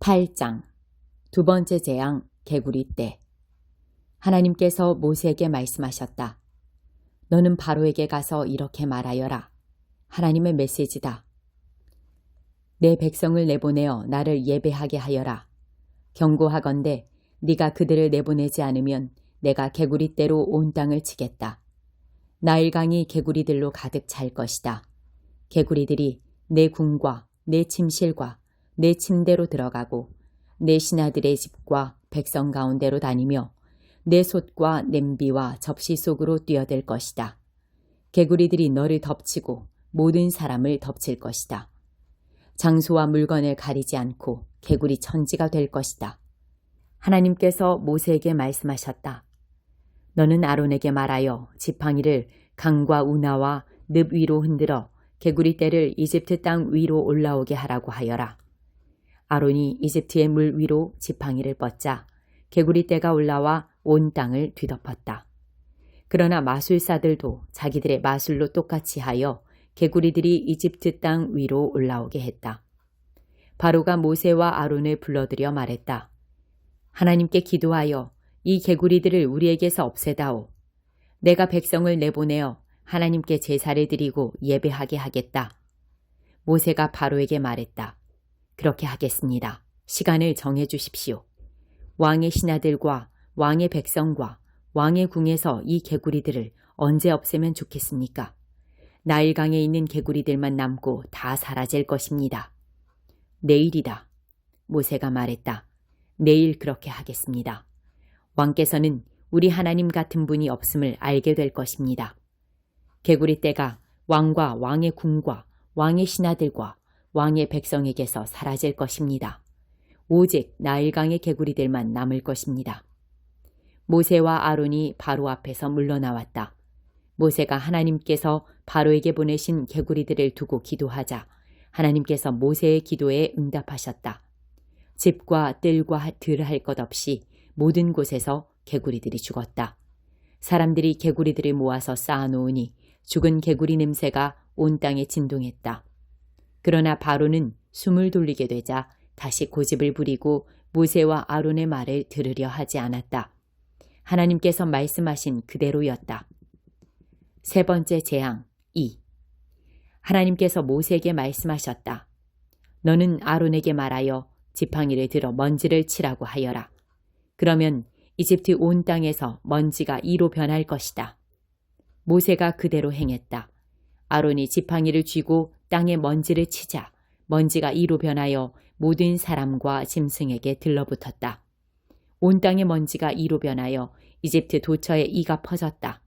8장 두 번째 재앙 개구리 떼. 하나님께서 모세에게 말씀하셨다. 너는 바로에게 가서 이렇게 말하여라. 하나님의 메시지다. 내 백성을 내보내어 나를 예배하게 하여라. 경고하건대 네가 그들을 내보내지 않으면 내가 개구리 떼로 온 땅을 치겠다. 나일강이 개구리들로 가득 찰 것이다. 개구리들이 내 궁과 내 침실과 내 침대로 들어가고 내 신하들의 집과 백성 가운데로 다니며 내 솥과 냄비와 접시 속으로 뛰어들 것이다. 개구리들이 너를 덮치고 모든 사람을 덮칠 것이다. 장소와 물건을 가리지 않고 개구리 천지가 될 것이다. 하나님께서 모세에게 말씀하셨다. 너는 아론에게 말하여 지팡이를 강과 운하와 늪 위로 흔들어 개구리 떼를 이집트 땅 위로 올라오게 하라고 하여라. 아론이 이집트의 물 위로 지팡이를 뻗자 개구리 떼가 올라와 온 땅을 뒤덮었다. 그러나 마술사들도 자기들의 마술로 똑같이 하여 개구리들이 이집트 땅 위로 올라오게 했다. 바로가 모세와 아론을 불러들여 말했다. 하나님께 기도하여 이 개구리들을 우리에게서 없애다오. 내가 백성을 내보내어 하나님께 제사를 드리고 예배하게 하겠다. 모세가 바로에게 말했다. 그렇게 하겠습니다. 시간을 정해 주십시오. 왕의 신하들과 왕의 백성과 왕의 궁에서 이 개구리들을 언제 없애면 좋겠습니까? 나일강에 있는 개구리들만 남고 다 사라질 것입니다. 내일이다. 모세가 말했다. 내일 그렇게 하겠습니다. 왕께서는 우리 하나님 같은 분이 없음을 알게 될 것입니다. 개구리 떼가 왕과 왕의 궁과 왕의 신하들과 왕의 백성에게서 사라질 것입니다. 오직 나일강의 개구리들만 남을 것입니다. 모세와 아론이 바로 앞에서 물러나왔다. 모세가 하나님께서 바로에게 보내신 개구리들을 두고 기도하자 하나님께서 모세의 기도에 응답하셨다. 집과 뜰과 들 할 것 없이 모든 곳에서 개구리들이 죽었다. 사람들이 개구리들을 모아서 쌓아놓으니 죽은 개구리 냄새가 온 땅에 진동했다. 그러나 바로는 숨을 돌리게 되자 다시 고집을 부리고 모세와 아론의 말을 들으려 하지 않았다. 하나님께서 말씀하신 그대로였다. 세 번째 재앙 2. 하나님께서 모세에게 말씀하셨다. 너는 아론에게 말하여 지팡이를 들어 먼지를 치라고 하여라. 그러면 이집트 온 땅에서 먼지가 이로 변할 것이다. 모세가 그대로 행했다. 아론이 지팡이를 쥐고 땅에 먼지를 치자 먼지가 이로 변하여 모든 사람과 짐승에게 들러붙었다. 온 땅의 먼지가 이로 변하여 이집트 도처에 이가 퍼졌다.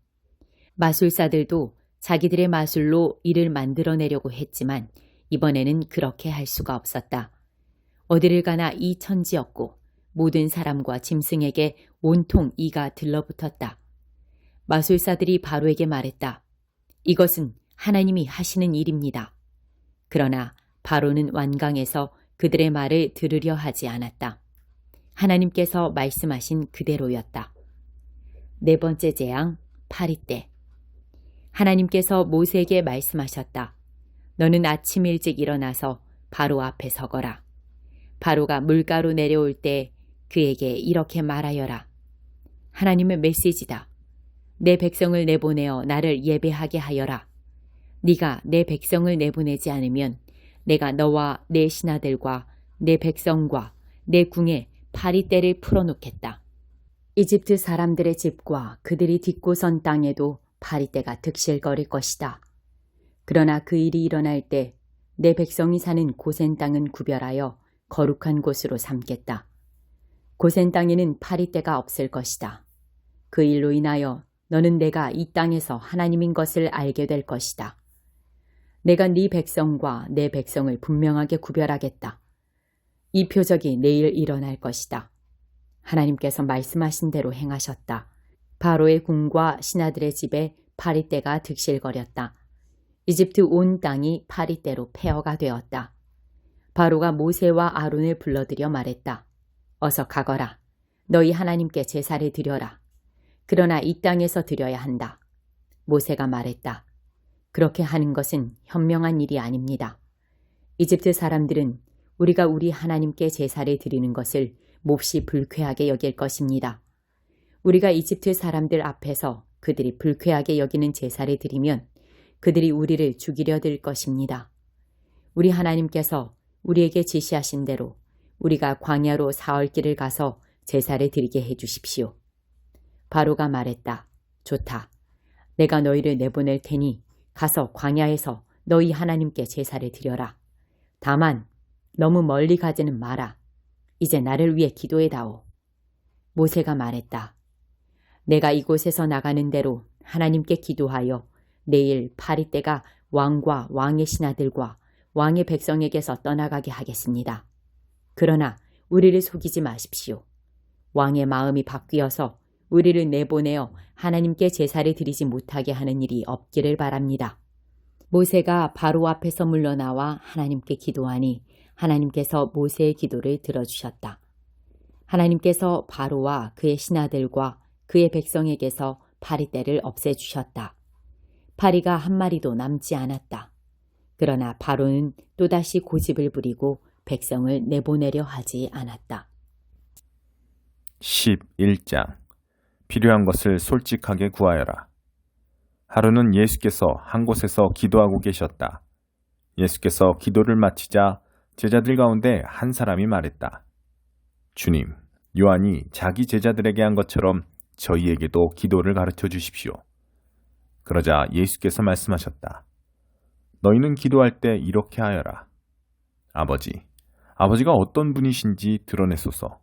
마술사들도 자기들의 마술로 이를 만들어내려고 했지만 이번에는 그렇게 할 수가 없었다. 어디를 가나 이 천지였고 모든 사람과 짐승에게 온통 이가 들러붙었다. 마술사들이 바로에게 말했다. 이것은 하나님이 하시는 일입니다. 그러나 바로는 완강해서 그들의 말을 들으려 하지 않았다. 하나님께서 말씀하신 그대로였다. 네 번째 재앙 파리떼. 하나님께서 모세에게 말씀하셨다. 너는 아침 일찍 일어나서 바로 앞에 서거라. 바로가 물가로 내려올 때 그에게 이렇게 말하여라. 하나님의 메시지다. 내 백성을 내보내어 나를 예배하게 하여라. 네가 내 백성을 내보내지 않으면 내가 너와 내 신하들과 내 백성과 내 궁에 파리떼를 풀어놓겠다. 이집트 사람들의 집과 그들이 딛고선 땅에도 파리떼가 득실거릴 것이다. 그러나 그 일이 일어날 때 내 백성이 사는 고센 땅은 구별하여 거룩한 곳으로 삼겠다. 고센 땅에는 파리떼가 없을 것이다. 그 일로 인하여 너는 내가 이 땅에서 하나님인 것을 알게 될 것이다. 내가 네 백성과 내 백성을 분명하게 구별하겠다. 이 표적이 내일 일어날 것이다. 하나님께서 말씀하신 대로 행하셨다. 바로의 궁과 신하들의 집에 파리떼가 득실거렸다. 이집트 온 땅이 파리떼로 폐허가 되었다. 바로가 모세와 아론을 불러들여 말했다. 어서 가거라. 너희 하나님께 제사를 드려라. 그러나 이 땅에서 드려야 한다. 모세가 말했다. 그렇게 하는 것은 현명한 일이 아닙니다. 이집트 사람들은 우리가 우리 하나님께 제사를 드리는 것을 몹시 불쾌하게 여길 것입니다. 우리가 이집트 사람들 앞에서 그들이 불쾌하게 여기는 제사를 드리면 그들이 우리를 죽이려 들 것입니다. 우리 하나님께서 우리에게 지시하신 대로 우리가 광야로 사흘길을 가서 제사를 드리게 해 주십시오. 바로가 말했다. 좋다. 내가 너희를 내보낼 테니 가서 광야에서 너희 하나님께 제사를 드려라. 다만 너무 멀리 가지는 마라. 이제 나를 위해 기도해다오. 모세가 말했다. 내가 이곳에서 나가는 대로 하나님께 기도하여 내일 파리떼가 왕과 왕의 신하들과 왕의 백성에게서 떠나가게 하겠습니다. 그러나 우리를 속이지 마십시오. 왕의 마음이 바뀌어서 우리를 내보내어 하나님께 제사를 드리지 못하게 하는 일이 없기를 바랍니다. 모세가 바로 앞에서 물러나와 하나님께 기도하니 하나님께서 모세의 기도를 들어주셨다. 하나님께서 바로와 그의 신하들과 그의 백성에게서 파리떼를 없애주셨다. 파리가 한 마리도 남지 않았다. 그러나 바로는 또다시 고집을 부리고 백성을 내보내려 하지 않았다. 11장 필요한 것을 솔직하게 구하여라. 하루는 예수께서 한 곳에서 기도하고 계셨다. 예수께서 기도를 마치자 제자들 가운데 한 사람이 말했다. 주님, 요한이 자기 제자들에게 한 것처럼 저희에게도 기도를 가르쳐 주십시오. 그러자 예수께서 말씀하셨다. 너희는 기도할 때 이렇게 하여라. 아버지가 어떤 분이신지 드러내소서.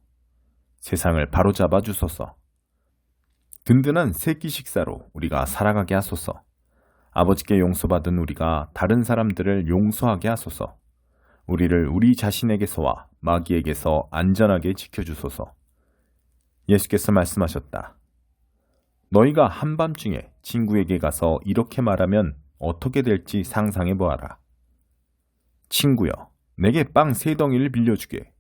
세상을 바로잡아 주소서. 든든한 세끼 식사로 우리가 살아가게 하소서. 아버지께 용서받은 우리가 다른 사람들을 용서하게 하소서. 우리를 우리 자신에게서와 마귀에게서 안전하게 지켜주소서. 예수께서 말씀하셨다. 너희가 한밤중에 친구에게 가서 이렇게 말하면 어떻게 될지 상상해 보아라. 친구여, 내게 빵 3덩이를 빌려주게.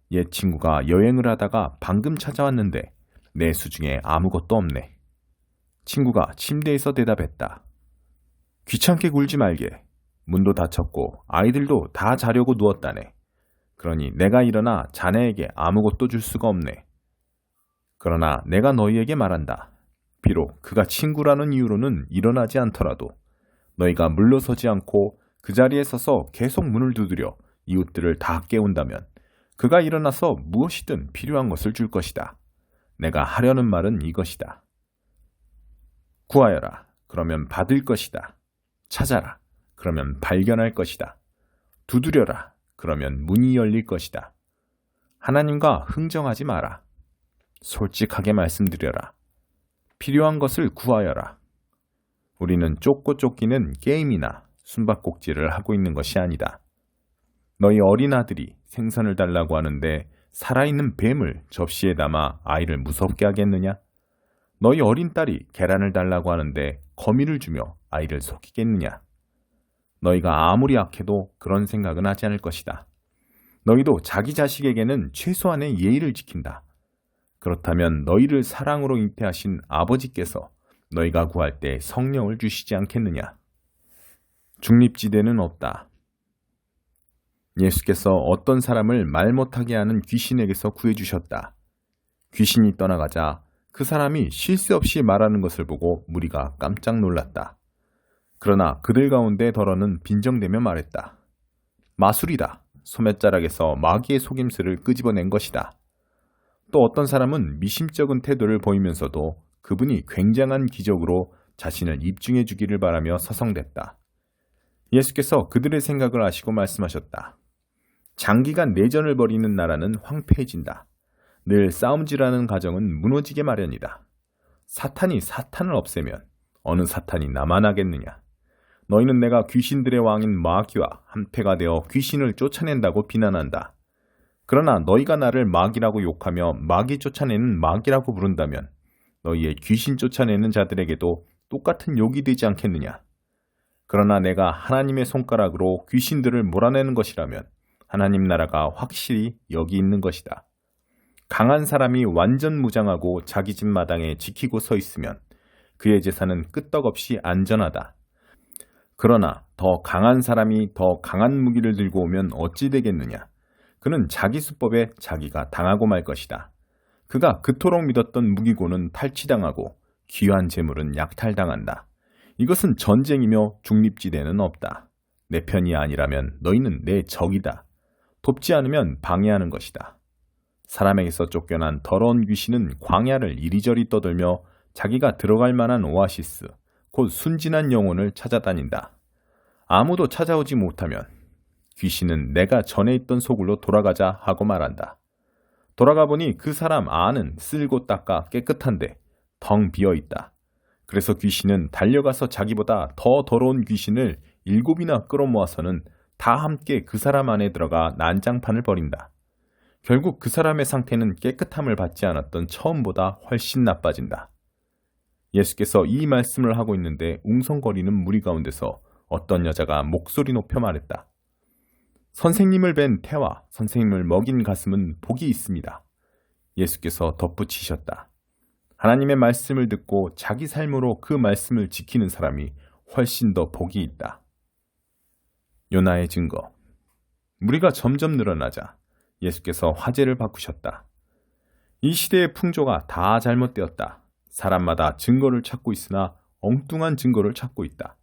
옛 친구가 여행을 하다가 방금 찾아왔는데 내 수중에 아무것도 없네. 친구가 침대에서 대답했다. 귀찮게 굴지 말게. 문도 닫혔고 아이들도 다 자려고 누웠다네. 그러니 내가 일어나 자네에게 아무것도 줄 수가 없네. 그러나 내가 너희에게 말한다. 비록 그가 친구라는 이유로는 일어나지 않더라도 너희가 물러서지 않고 그 자리에 서서 계속 문을 두드려 이웃들을 다 깨운다면 그가 일어나서 무엇이든 필요한 것을 줄 것이다. 내가 하려는 말은 이것이다. 구하여라. 그러면 받을 것이다. 찾아라. 그러면 발견할 것이다. 두드려라. 그러면 문이 열릴 것이다. 하나님과 흥정하지 마라. 솔직하게 말씀드려라. 필요한 것을 구하여라. 우리는 쫓고 쫓기는 게임이나 숨바꼭질을 하고 있는 것이 아니다. 너희 어린 아들이 생선을 달라고 하는데 살아있는 뱀을 접시에 담아 아이를 무섭게 하겠느냐? 너희 어린 딸이 계란을 달라고 하는데 거미를 주며 아이를 속이겠느냐? 너희가 아무리 악해도 그런 생각은 하지 않을 것이다. 너희도 자기 자식에게는 최소한의 예의를 지킨다. 그렇다면 너희를 사랑으로 잉태하신 아버지께서 너희가 구할 때 성령을 주시지 않겠느냐? 중립지대는 없다. 예수께서 어떤 사람을 말 못하게 하는 귀신에게서 구해주셨다. 귀신이 떠나가자 그 사람이 쉴 새 없이 말하는 것을 보고 무리가 깜짝 놀랐다. 그러나 그들 가운데 더러는 빈정대며 말했다. 마술이다. 소매자락에서 마귀의 속임수를 끄집어낸 것이다. 또 어떤 사람은 미심쩍은 태도를 보이면서도 그분이 굉장한 기적으로 자신을 입증해 주기를 바라며 서성댔다. 예수께서 그들의 생각을 아시고 말씀하셨다. 장기간 내전을 벌이는 나라는 황폐해진다. 늘 싸움질하는 가정은 무너지게 마련이다. 사탄이 사탄을 없애면 어느 사탄이 남아나겠느냐. 너희는 내가 귀신들의 왕인 마귀와 한패가 되어 귀신을 쫓아낸다고 비난한다. 그러나 너희가 나를 마귀라고 욕하며 마귀 쫓아내는 마귀라고 부른다면 너희의 귀신 쫓아내는 자들에게도 똑같은 욕이 되지 않겠느냐. 그러나 내가 하나님의 손가락으로 귀신들을 몰아내는 것이라면 하나님 나라가 확실히 여기 있는 것이다. 강한 사람이 완전 무장하고 자기 집 마당에 지키고 서 있으면 그의 재산은 끄떡없이 안전하다. 그러나 더 강한 사람이 더 강한 무기를 들고 오면 어찌 되겠느냐. 그는 자기 수법에 자기가 당하고 말 것이다. 그가 그토록 믿었던 무기고는 탈취당하고 귀한 재물은 약탈당한다. 이것은 전쟁이며 중립지대는 없다. 내 편이 아니라면 너희는 내 적이다. 돕지 않으면 방해하는 것이다. 사람에게서 쫓겨난 더러운 귀신은 광야를 이리저리 떠돌며 자기가 들어갈 만한 오아시스, 곧 순진한 영혼을 찾아다닌다. 아무도 찾아오지 못하면 귀신은 내가 전에 있던 소굴로 돌아가자 하고 말한다. 돌아가 보니 그 사람 안은 쓸고 닦아 깨끗한데 텅 비어있다. 그래서 귀신은 달려가서 자기보다 더 더러운 귀신을 7이나 끌어모아서는 다 함께 그 사람 안에 들어가 난장판을 벌인다. 결국 그 사람의 상태는 깨끗함을 받지 않았던 처음보다 훨씬 나빠진다. 예수께서 이 말씀을 하고 있는데 웅성거리는 무리 가운데서 어떤 여자가 목소리 높여 말했다. 선생님을 뵌 태와 선생님을 먹인 가슴은 복이 있습니다. 예수께서 덧붙이셨다. 하나님의 말씀을 듣고 자기 삶으로 그 말씀을 지키는 사람이 훨씬 더 복이 있다. 요나의 증거. 무리가 점점 늘어나자 예수께서 화제를 바꾸셨다. 이 시대의 풍조가 다 잘못되었다. 사람마다 증거를 찾고 있으나 엉뚱한 증거를 찾고 있다.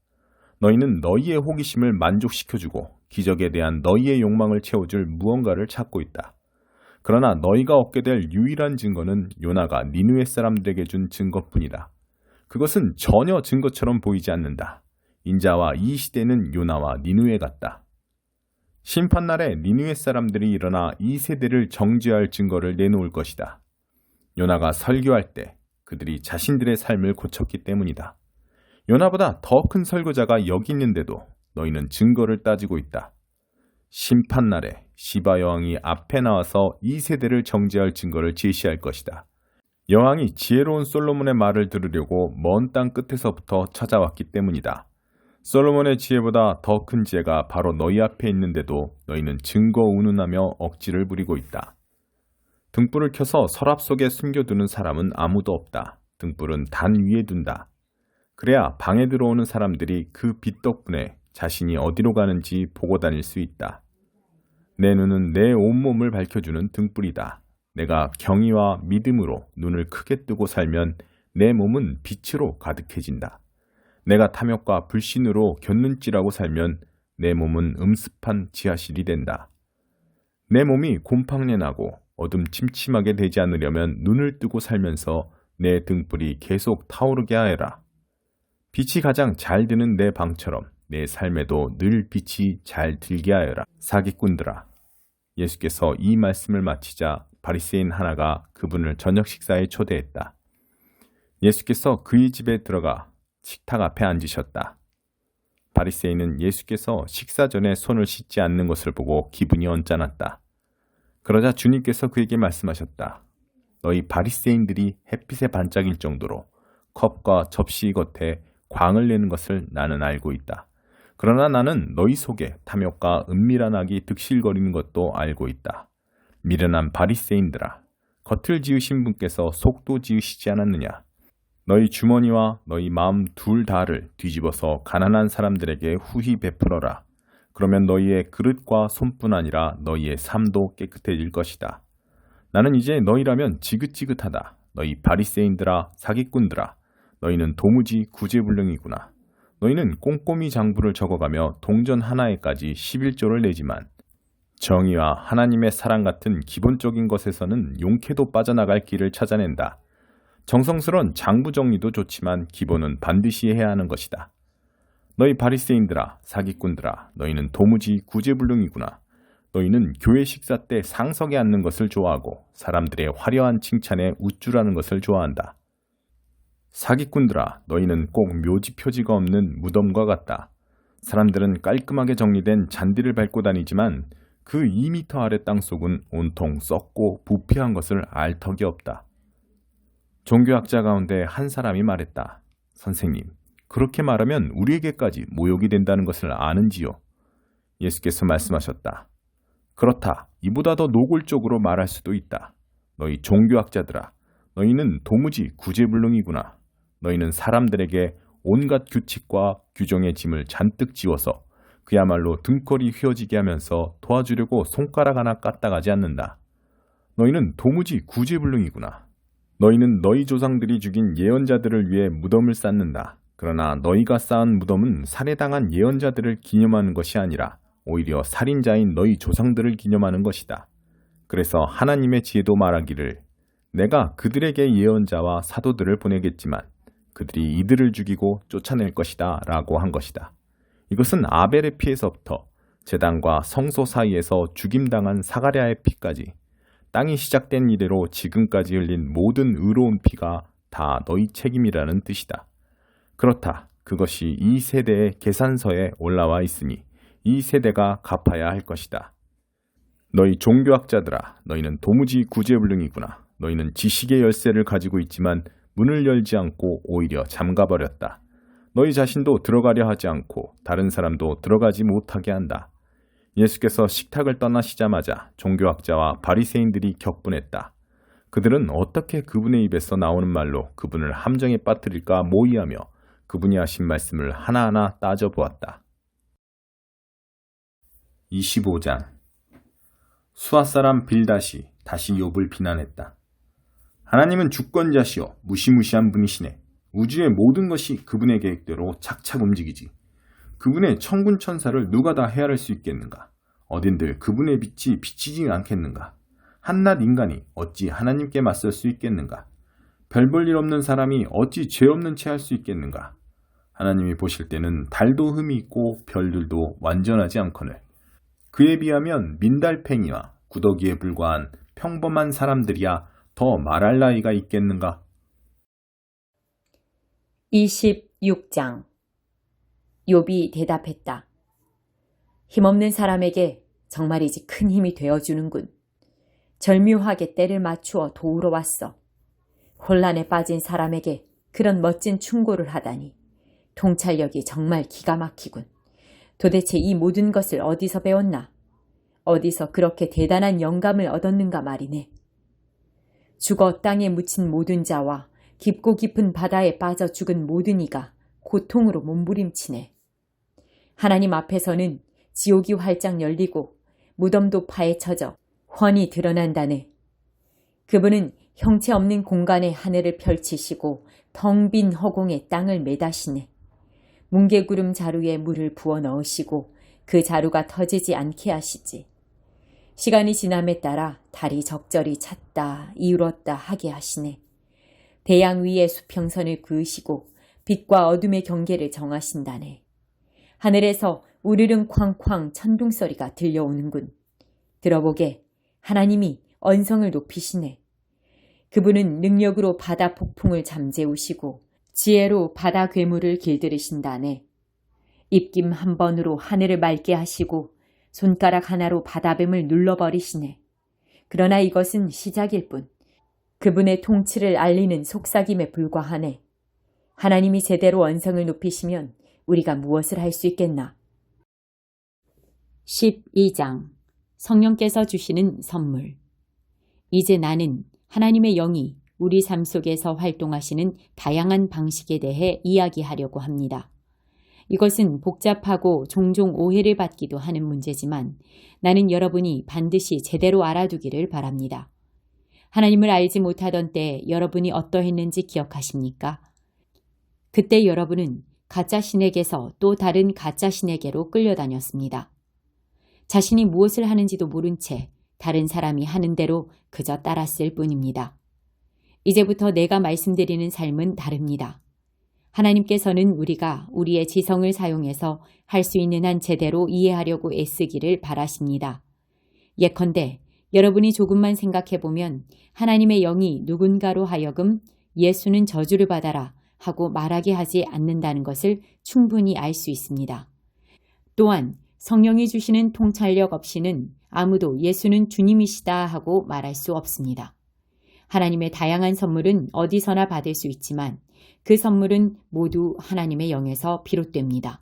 너희는 너희의 호기심을 만족시켜주고 기적에 대한 너희의 욕망을 채워줄 무언가를 찾고 있다. 그러나 너희가 얻게 될 유일한 증거는 요나가 니느웨 사람들에게 준 증거뿐이다. 그것은 전혀 증거처럼 보이지 않는다. 인자와 이 시대는 요나와 니느웨 같다. 심판날에 니느웨 사람들이 일어나 이 세대를 정죄할 증거를 내놓을 것이다. 요나가 설교할 때 그들이 자신들의 삶을 고쳤기 때문이다. 요나보다 더 큰 설교자가 여기 있는데도 너희는 증거를 따지고 있다. 심판날에 시바 여왕이 앞에 나와서 이 세대를 정죄할 증거를 제시할 것이다. 여왕이 지혜로운 솔로몬의 말을 들으려고 먼 땅 끝에서부터 찾아왔기 때문이다. 솔로몬의 지혜보다 더 큰 지혜가 바로 너희 앞에 있는데도 너희는 증거 운운하며 억지를 부리고 있다. 등불을 켜서 서랍 속에 숨겨두는 사람은 아무도 없다. 등불은 단 위에 둔다. 그래야 방에 들어오는 사람들이 그 빛 덕분에 자신이 어디로 가는지 보고 다닐 수 있다. 내 눈은 내 온몸을 밝혀주는 등불이다. 내가 경의와 믿음으로 눈을 크게 뜨고 살면 내 몸은 빛으로 가득해진다. 내가 탐욕과 불신으로 곁눈질하고 살면 내 몸은 음습한 지하실이 된다. 내 몸이 곰팡내 나고 어둠침침하게 되지 않으려면 눈을 뜨고 살면서 내 등불이 계속 타오르게 하여라. 빛이 가장 잘 드는 내 방처럼 내 삶에도 늘 빛이 잘 들게 하여라. 사기꾼들아. 예수께서 이 말씀을 마치자 바리새인 하나가 그분을 저녁 식사에 초대했다. 예수께서 그의 집에 들어가 식탁 앞에 앉으셨다. 바리새인은 예수께서 식사 전에 손을 씻지 않는 것을 보고 기분이 언짢았다. 그러자 주님께서 그에게 말씀하셨다. 너희 바리새인들이 햇빛에 반짝일 정도로 컵과 접시 겉에 광을 내는 것을 나는 알고 있다. 그러나 나는 너희 속에 탐욕과 은밀한 악이 득실거리는 것도 알고 있다. 미련한 바리새인들아, 겉을 지으신 분께서 속도 지으시지 않았느냐? 너희 주머니와 너희 마음 둘 다를 뒤집어서 가난한 사람들에게 후히 베풀어라. 그러면 너희의 그릇과 손뿐 아니라 너희의 삶도 깨끗해질 것이다. 나는 이제 너희라면 지긋지긋하다. 너희 바리새인들아, 사기꾼들아, 너희는 도무지 구제불능이구나. 너희는 꼼꼼히 장부를 적어가며 동전 하나에까지 11조를 내지만 정의와 하나님의 사랑 같은 기본적인 것에서는 용케도 빠져나갈 길을 찾아낸다. 정성스러운 장부 정리도 좋지만 기본은 반드시 해야 하는 것이다. 너희 바리새인들아, 사기꾼들아, 너희는 도무지 구제불능이구나. 너희는 교회 식사 때 상석에 앉는 것을 좋아하고 사람들의 화려한 칭찬에 우쭐하는 것을 좋아한다. 사기꾼들아, 너희는 꼭 묘지 표지가 없는 무덤과 같다. 사람들은 깔끔하게 정리된 잔디를 밟고 다니지만 그 2m 아래 땅속은 온통 썩고 부패한 것을 알 턱이 없다. 종교학자 가운데 한 사람이 말했다. 선생님, 그렇게 말하면 우리에게까지 모욕이 된다는 것을 아는지요? 예수께서 말씀하셨다. 그렇다. 이보다 더 노골적으로 말할 수도 있다. 너희 종교학자들아, 너희는 도무지 구제불능이구나. 너희는 사람들에게 온갖 규칙과 규정의 짐을 잔뜩 지워서 그야말로 등골이 휘어지게 하면서 도와주려고 손가락 하나 까딱하지 않는다. 너희는 도무지 구제불능이구나. 너희는 너희 조상들이 죽인 예언자들을 위해 무덤을 쌓는다. 그러나 너희가 쌓은 무덤은 살해당한 예언자들을 기념하는 것이 아니라 오히려 살인자인 너희 조상들을 기념하는 것이다. 그래서 하나님의 지혜도 말하기를 내가 그들에게 예언자와 사도들을 보내겠지만 그들이 이들을 죽이고 쫓아낼 것이다 라고 한 것이다. 이것은 아벨의 피에서부터 제단과 성소 사이에서 죽임당한 사가랴의 피까지 땅이 시작된 이래로 지금까지 흘린 모든 의로운 피가 다 너희 책임이라는 뜻이다. 그렇다. 그것이 이 세대의 계산서에 올라와 있으니 이 세대가 갚아야 할 것이다. 너희 종교학자들아, 너희는 도무지 구제불능이구나. 너희는 지식의 열쇠를 가지고 있지만 문을 열지 않고 오히려 잠가버렸다. 너희 자신도 들어가려 하지 않고 다른 사람도 들어가지 못하게 한다. 예수께서 식탁을 떠나시자마자 종교학자와 바리새인들이 격분했다. 그들은 어떻게 그분의 입에서 나오는 말로 그분을 함정에 빠뜨릴까 모의하며 그분이 하신 말씀을 하나하나 따져보았다. 25장 수아 사람 빌닷이 다시 욥을 비난했다. 하나님은 주권자시오 무시무시한 분이시네. 우주의 모든 것이 그분의 계획대로 착착 움직이지. 그분의 천군 천사를 누가 다 헤아릴 수 있겠는가? 어딘들 그분의 빛이 비치지 않겠는가? 한낱 인간이 어찌 하나님께 맞설 수 있겠는가? 별 볼 일 없는 사람이 어찌 죄 없는 채 할 수 있겠는가? 하나님이 보실 때는 달도 흠이 있고 별들도 완전하지 않거늘 그에 비하면 민달팽이와 구더기에 불과한 평범한 사람들이야 더 말할 나이가 있겠는가? 26장 욥이 대답했다. 힘없는 사람에게 정말이지 큰 힘이 되어주는군. 절묘하게 때를 맞추어 도우러 왔어. 혼란에 빠진 사람에게 그런 멋진 충고를 하다니. 통찰력이 정말 기가 막히군. 도대체 이 모든 것을 어디서 배웠나? 어디서 그렇게 대단한 영감을 얻었는가 말이네. 죽어 땅에 묻힌 모든 자와 깊고 깊은 바다에 빠져 죽은 모든 이가 고통으로 몸부림치네. 하나님 앞에서는 지옥이 활짝 열리고 무덤도 파헤쳐져 훤히 드러난다네. 그분은 형체 없는 공간에 하늘을 펼치시고 텅 빈 허공에 땅을 매다시네. 뭉게구름 자루에 물을 부어 넣으시고 그 자루가 터지지 않게 하시지. 시간이 지남에 따라 달이 적절히 찼다 이울었다 하게 하시네. 대양 위에 수평선을 그으시고 빛과 어둠의 경계를 정하신다네. 하늘에서 우르릉 쾅쾅 천둥소리가 들려오는군. 들어보게 하나님이 언성을 높이시네. 그분은 능력으로 바다 폭풍을 잠재우시고 지혜로 바다 괴물을 길들이신다네. 입김 한 번으로 하늘을 맑게 하시고 손가락 하나로 바다뱀을 눌러버리시네. 그러나 이것은 시작일 뿐. 그분의 통치를 알리는 속삭임에 불과하네. 하나님이 제대로 언성을 높이시면 우리가 무엇을 할 수 있겠나? 12장 성령께서 주시는 선물. 이제 나는 하나님의 영이 우리 삶 속에서 활동하시는 다양한 방식에 대해 이야기하려고 합니다. 이것은 복잡하고 종종 오해를 받기도 하는 문제지만 나는 여러분이 반드시 제대로 알아두기를 바랍니다. 하나님을 알지 못하던 때 여러분이 어떠했는지 기억하십니까? 그때 여러분은 가짜 신에게서 또 다른 가짜 신에게로 끌려다녔습니다. 자신이 무엇을 하는지도 모른 채 다른 사람이 하는 대로 그저 따랐을 뿐입니다. 이제부터 내가 말씀드리는 삶은 다릅니다. 하나님께서는 우리가 우리의 지성을 사용해서 할 수 있는 한 제대로 이해하려고 애쓰기를 바라십니다. 예컨대 여러분이 조금만 생각해보면 하나님의 영이 누군가로 하여금 예수는 저주를 받아라 하고 말하게 하지 않는다는 것을 충분히 알 수 있습니다. 또한 성령이 주시는 통찰력 없이는 아무도 예수는 주님이시다 하고 말할 수 없습니다. 하나님의 다양한 선물은 어디서나 받을 수 있지만 그 선물은 모두 하나님의 영에서 비롯됩니다.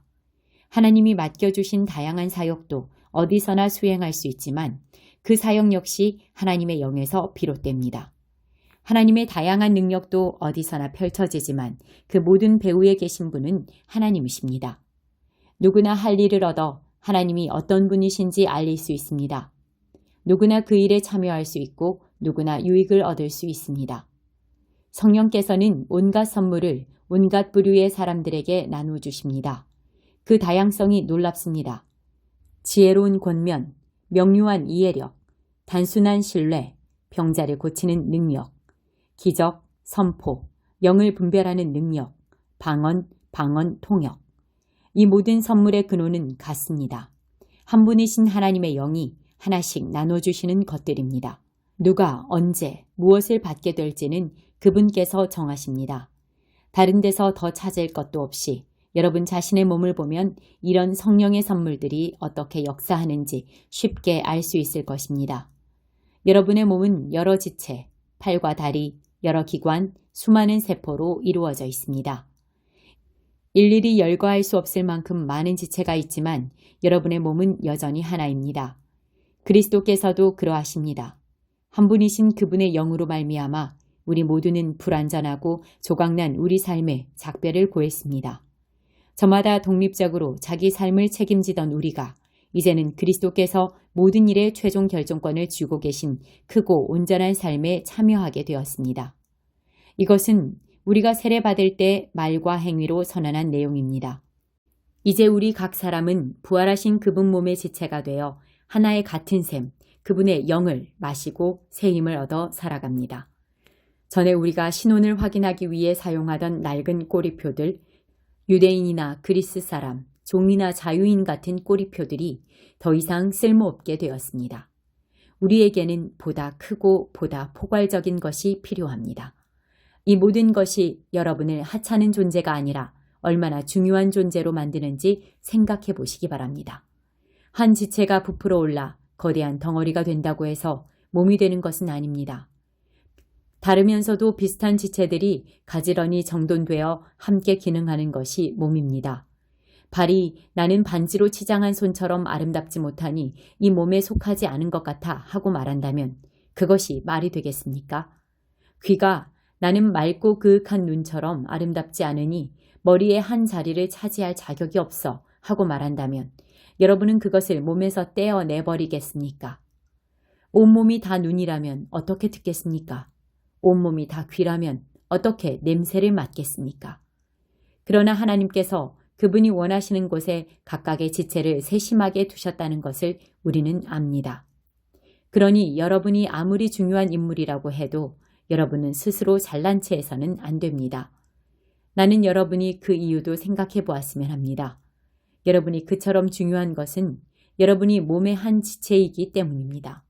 하나님이 맡겨주신 다양한 사역도 어디서나 수행할 수 있지만 그 사역 역시 하나님의 영에서 비롯됩니다. 하나님의 다양한 능력도 어디서나 펼쳐지지만 그 모든 배후에 계신 분은 하나님이십니다. 누구나 할 일을 얻어 하나님이 어떤 분이신지 알릴 수 있습니다. 누구나 그 일에 참여할 수 있고 누구나 유익을 얻을 수 있습니다. 성령께서는 온갖 선물을 온갖 부류의 사람들에게 나누어 주십니다. 그 다양성이 놀랍습니다. 지혜로운 권면, 명료한 이해력, 단순한 신뢰, 병자를 고치는 능력, 기적, 선포, 영을 분별하는 능력, 방언 통역. 이 모든 선물의 근원은 같습니다. 한 분이신 하나님의 영이 하나씩 나눠주시는 것들입니다. 누가 언제 무엇을 받게 될지는 그분께서 정하십니다. 다른 데서 더 찾을 것도 없이 여러분 자신의 몸을 보면 이런 성령의 선물들이 어떻게 역사하는지 쉽게 알 수 있을 것입니다. 여러분의 몸은 여러 지체, 팔과 다리, 여러 기관, 수많은 세포로 이루어져 있습니다. 일일이 열거할 수 없을 만큼 많은 지체가 있지만 여러분의 몸은 여전히 하나입니다. 그리스도께서도 그러하십니다. 한 분이신 그분의 영으로 말미암아 우리 모두는 불완전하고 조각난 우리 삶에 작별을 고했습니다. 저마다 독립적으로 자기 삶을 책임지던 우리가 이제는 그리스도께서 모든 일의 최종 결정권을 쥐고 계신 크고 온전한 삶에 참여하게 되었습니다. 이것은 우리가 세례받을 때 말과 행위로 선언한 내용입니다. 이제 우리 각 사람은 부활하신 그분 몸의 지체가 되어 하나의 같은 셈, 그분의 영을 마시고 새 힘을 얻어 살아갑니다. 전에 우리가 신혼을 확인하기 위해 사용하던 낡은 꼬리표들, 유대인이나 그리스 사람, 종이나 자유인 같은 꼬리표들이 더 이상 쓸모없게 되었습니다. 우리에게는 보다 크고 보다 포괄적인 것이 필요합니다. 이 모든 것이 여러분을 하찮은 존재가 아니라 얼마나 중요한 존재로 만드는지 생각해 보시기 바랍니다. 한 지체가 부풀어 올라 거대한 덩어리가 된다고 해서 몸이 되는 것은 아닙니다. 다르면서도 비슷한 지체들이 가지런히 정돈되어 함께 기능하는 것이 몸입니다. 발이 나는 반지로 치장한 손처럼 아름답지 못하니 이 몸에 속하지 않은 것 같아 하고 말한다면 그것이 말이 되겠습니까? 귀가 나는 맑고 그윽한 눈처럼 아름답지 않으니 머리에 한 자리를 차지할 자격이 없어 하고 말한다면 여러분은 그것을 몸에서 떼어내버리겠습니까? 온몸이 다 눈이라면 어떻게 듣겠습니까? 온몸이 다 귀라면 어떻게 냄새를 맡겠습니까? 그러나 하나님께서 그분이 원하시는 곳에 각각의 지체를 세심하게 두셨다는 것을 우리는 압니다. 그러니 여러분이 아무리 중요한 인물이라고 해도 여러분은 스스로 잘난 체해서는 안 됩니다. 나는 여러분이 그 이유도 생각해 보았으면 합니다. 여러분이 그처럼 중요한 것은 여러분이 몸의 한 지체이기 때문입니다.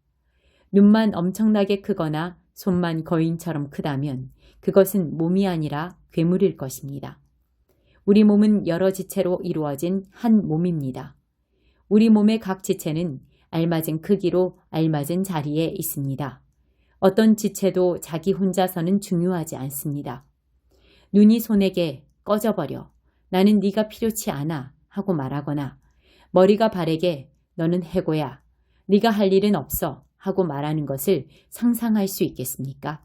눈만 엄청나게 크거나 손만 거인처럼 크다면 그것은 몸이 아니라 괴물일 것입니다. 우리 몸은 여러 지체로 이루어진 한 몸입니다. 우리 몸의 각 지체는 알맞은 크기로 알맞은 자리에 있습니다. 어떤 지체도 자기 혼자서는 중요하지 않습니다. 눈이 손에게 꺼져버려 나는 네가 필요치 않아 하고 말하거나 머리가 발에게 너는 해고야 네가 할 일은 없어 하고 말하는 것을 상상할 수 있겠습니까?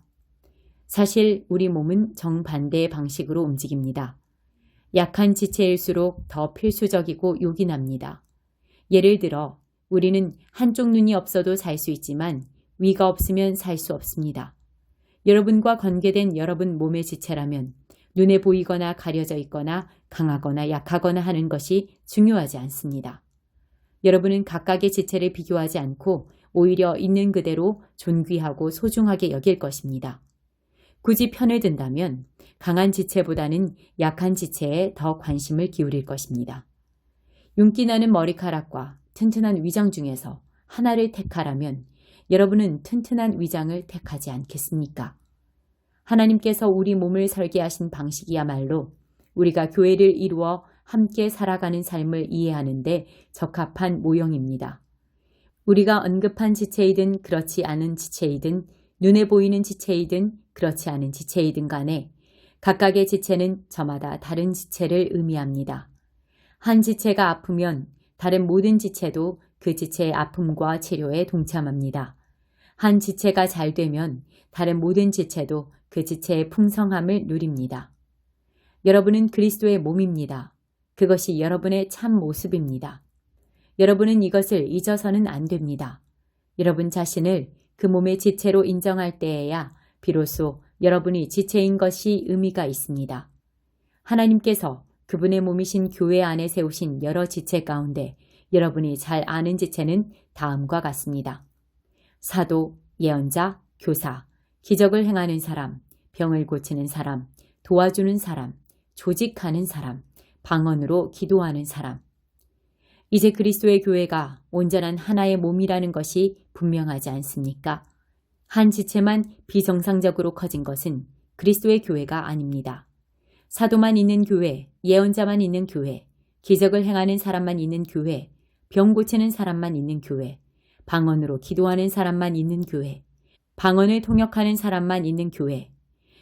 사실 우리 몸은 정반대의 방식으로 움직입니다. 약한 지체일수록 더 필수적이고 요긴합니다. 예를 들어 우리는 한쪽 눈이 없어도 살 수 있지만 위가 없으면 살 수 없습니다. 여러분과 관계된 여러분 몸의 지체라면 눈에 보이거나 가려져 있거나 강하거나 약하거나 하는 것이 중요하지 않습니다. 여러분은 각각의 지체를 비교하지 않고 오히려 있는 그대로 존귀하고 소중하게 여길 것입니다. 굳이 편을 든다면 강한 지체보다는 약한 지체에 더 관심을 기울일 것입니다. 윤기 나는 머리카락과 튼튼한 위장 중에서 하나를 택하라면 여러분은 튼튼한 위장을 택하지 않겠습니까? 하나님께서 우리 몸을 설계하신 방식이야말로 우리가 교회를 이루어 함께 살아가는 삶을 이해하는데 적합한 모형입니다. 우리가 언급한 지체이든 그렇지 않은 지체이든 눈에 보이는 지체이든 그렇지 않은 지체이든 간에 각각의 지체는 저마다 다른 지체를 의미합니다. 한 지체가 아프면 다른 모든 지체도 그 지체의 아픔과 치료에 동참합니다. 한 지체가 잘 되면 다른 모든 지체도 그 지체의 풍성함을 누립니다. 여러분은 그리스도의 몸입니다. 그것이 여러분의 참 모습입니다. 여러분은 이것을 잊어서는 안 됩니다. 여러분 자신을 그 몸의 지체로 인정할 때에야 비로소 여러분이 지체인 것이 의미가 있습니다. 하나님께서 그분의 몸이신 교회 안에 세우신 여러 지체 가운데 여러분이 잘 아는 지체는 다음과 같습니다. 사도, 예언자, 교사, 기적을 행하는 사람, 병을 고치는 사람, 도와주는 사람, 조직하는 사람, 방언으로 기도하는 사람. 이제 그리스도의 교회가 온전한 하나의 몸이라는 것이 분명하지 않습니까? 한 지체만 비정상적으로 커진 것은 그리스도의 교회가 아닙니다. 사도만 있는 교회, 예언자만 있는 교회, 기적을 행하는 사람만 있는 교회, 병 고치는 사람만 있는 교회, 방언으로 기도하는 사람만 있는 교회, 방언을 통역하는 사람만 있는 교회.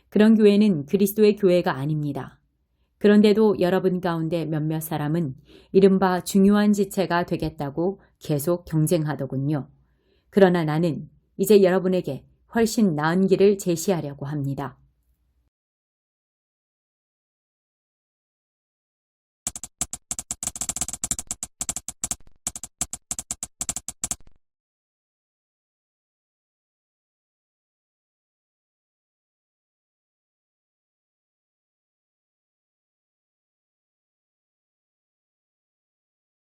그런 교회는 그리스도의 교회가 아닙니다. 그런데도 여러분 가운데 몇몇 사람은 이른바 중요한 지체가 되겠다고 계속 경쟁하더군요. 그러나 나는 이제 여러분에게 훨씬 나은 길을 제시하려고 합니다.